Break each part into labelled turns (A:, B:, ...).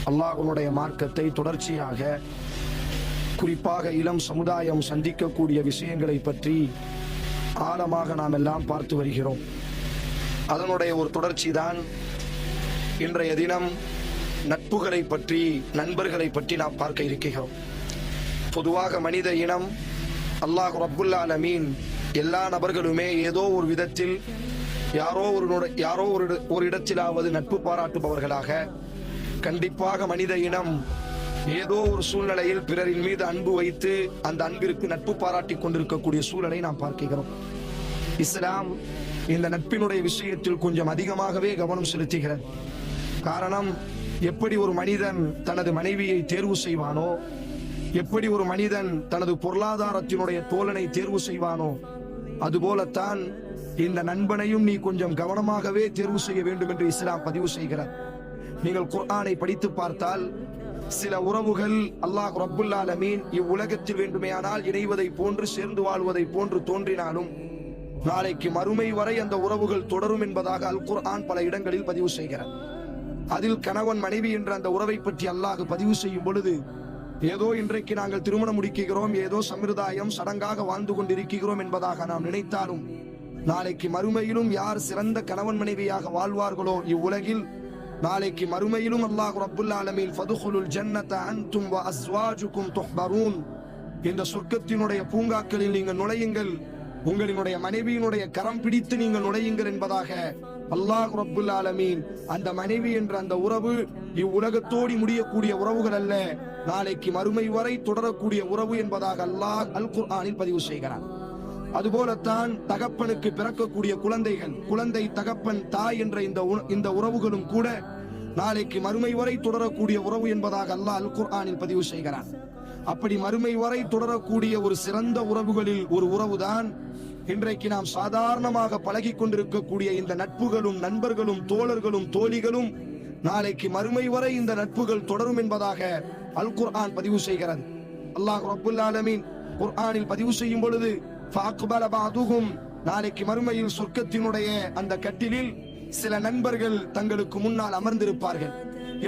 A: அல்லாஹ்வுடைய மார்க்கத்தை தொடர்ச்சியாக குறிப்பாக இளம் சமுதாயம் சந்திக்கக்கூடிய விஷயங்களை பற்றி ஆழமாக நாம் எல்லாம் பார்த்து வருகிறோம். அதனுடைய ஒரு தொடர்ச்சி தான் இன்றைய தினம் நட்புகளை பற்றி, நண்பர்களை பற்றி நாம் பார்க்க இருக்கிறோம். பொதுவாக மனித இனம் அல்லாஹ் ரப்புல் ஆலமீன் எல்லா நபர்களுமே ஏதோ ஒரு விதத்தில் யாரோ ஒரு இடத்திலாவது நட்பு பாராட்டுபவர்களாக, கண்டிப்பாக மனித இனம் ஏதோ ஒரு சூழ்நிலையில் பிறரின் மீது அன்பு வைத்து அந்த அன்பிற்கு நட்பு பாராட்டி கொண்டிருக்கக்கூடிய சூழலை நாம் பார்க்கிறோம். இஸ்லாம் இந்த நட்பினுடைய விஷயத்தில் கொஞ்சம் அதிகமாகவே கவனம் செலுத்துகிறது. காரணம், எப்படி ஒரு மனிதன் தனது மனைவியை தேர்வு செய்வானோ, எப்படி ஒரு மனிதன் தனது பொருளாதாரத்தினுடைய தோழனை தேர்வு செய்வானோ, அதுபோலத்தான் இந்த நண்பனையும் நீ கொஞ்சம் கவனமாகவே தேர்வு செய்ய வேண்டும் என்று இஸ்லாம் பதிவு செய்கிறார். நீங்கள் குர்ஆனை படித்து பார்த்தால் சில உறவுகள் அல்லாஹ் ரப்புல் ஆலமீன் இவ்வுலகத்தில் வேண்டுமேயானால் இணைவதை போன்று, சேர்ந்து வாழ்வதை போன்று தோன்றினாலும் நாளைக்கு மறுமை வரை அந்த உறவுகள் தொடரும் என்பதாக அல் குர்ஆன் பல இடங்களில் பதிவு செய்கிறார். அதில் கணவன் மனைவி என்ற அந்த உறவை பற்றி அல்லாஹ் பதிவு செய்யும் பொழுது, ஏதோ இன்றைக்கு நாங்கள் திருமணம் முடிக்கிறோம், ஏதோ சம்பிரதாயம் சடங்காக வாழ்ந்து கொண்டிருக்கிறோம் என்பதாக நாம் நினைத்தாலும் நாளைக்கு மறுமையிலும் யார் சிறந்த கணவன் மனைவியாக வாழ்வார்களோ இவ்வுலகில், நாளைக்கு மறுமையிலும் அல்லாஹ் ரப்புல் ஆலமீன் ஃபதுகுலுல் ஜன்னத அன்தும் வ அஸ்வாஜுகும் துஹ்பரூன், இந்த சொர்க்கத்தினுடைய பூங்காக்களில் நீங்கள் நுழையுங்கள், உங்களினுடைய மனைவியினுடைய கரம் பிடித்து நீங்கள் நுழையுங்கள் என்பதாக அல்லாஹ் ரப்புல் ஆலமீன் அந்த மனைவி என்ற அந்த உறவு இவ்வுலகத்தோடி முடியக்கூடிய உறவுகள் அல்ல, நாளைக்கு மறுமை வரை தொடரக்கூடிய உறவு என்பதாக அல்லாஹ் அல் குர்ஆனில் பதிவு செய்கிறார். அதுபோலத்தான் தகப்பனுக்கு பிறக்கக்கூடிய குழந்தைகள், குழந்தை தகப்பன் தாய் என்ற இந்த உறவுகளும் கூட நாளைக்கு மறுமை வரை தொடரக்கூடிய உறவு என்பதாக அல்லாஹ் அல் குர்ஆனில் பதிவு செய்கிறார். அப்படி மறுமை வரை தொடரக்கூடிய ஒரு சிறந்த உறவுகளில் ஒரு உறவுதான் இன்றைக்கு நாம் சாதாரணமாக பழகி கொண்டிருக்கக்கூடிய இந்த நட்புகளும் நண்பர்களும் தோழர்களும் தோழிகளும் நாளைக்கு மறுமை வரை இந்த நட்புகள் தொடரும் என்பதாக அல் குர்ஆன் பதிவு செய்கிறது. அல்லாஹ் ரப்புல் ஆலமீன் குர்ஆனில் பதிவு செய்யும் பொழுது, ஃபஅக்பல பஅதுஹும், நாளைக்கு மறுமையில் சொர்க்கத்தினுடைய அந்த கட்டிலில் சில நண்பர்கள் தங்களுக்கு முன்னால் அமர்ந்திருப்பார்கள்.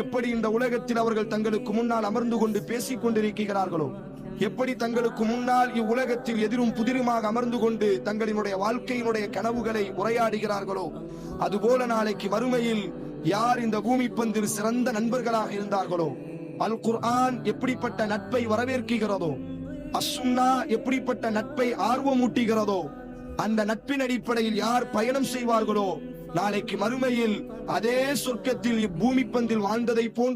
A: எப்படி இந்த உலகத்தில் அவர்கள் தங்களுக்கு முன்னால் அமர்ந்து கொண்டு பேசிக் கொண்டிருக்கிறார்களோ, எப்படி தங்களுக்கு முன்னால் இவ்வுலகத்தில் எதிரும் புதிருமாக அமர்ந்து கொண்டு தங்களினுடைய வாழ்க்கையினுடைய கனவுகளை உரையாடுகிறார்களோ, அதுபோல நாளைக்கு மறுமையில் யார் இந்த பூமி பந்தில் சிறந்த நண்பர்களாக இருந்தார்களோ, அல் குர்ஆன் எப்படிப்பட்ட நட்பை வரவேற்கிறதோ, அஸ்ஸுன்னா எப்படிப்பட்ட நட்பை ஆர்வமூட்டுகிறதோ, அந்த நட்பின் அடிப்படையில் யார் பயணம் செய்வார்களோ, நாளைக்கு மறுமையில் அதே சொர்க்கத்தில் இப்பூமி பந்தில் வாழ்ந்ததை போன்ற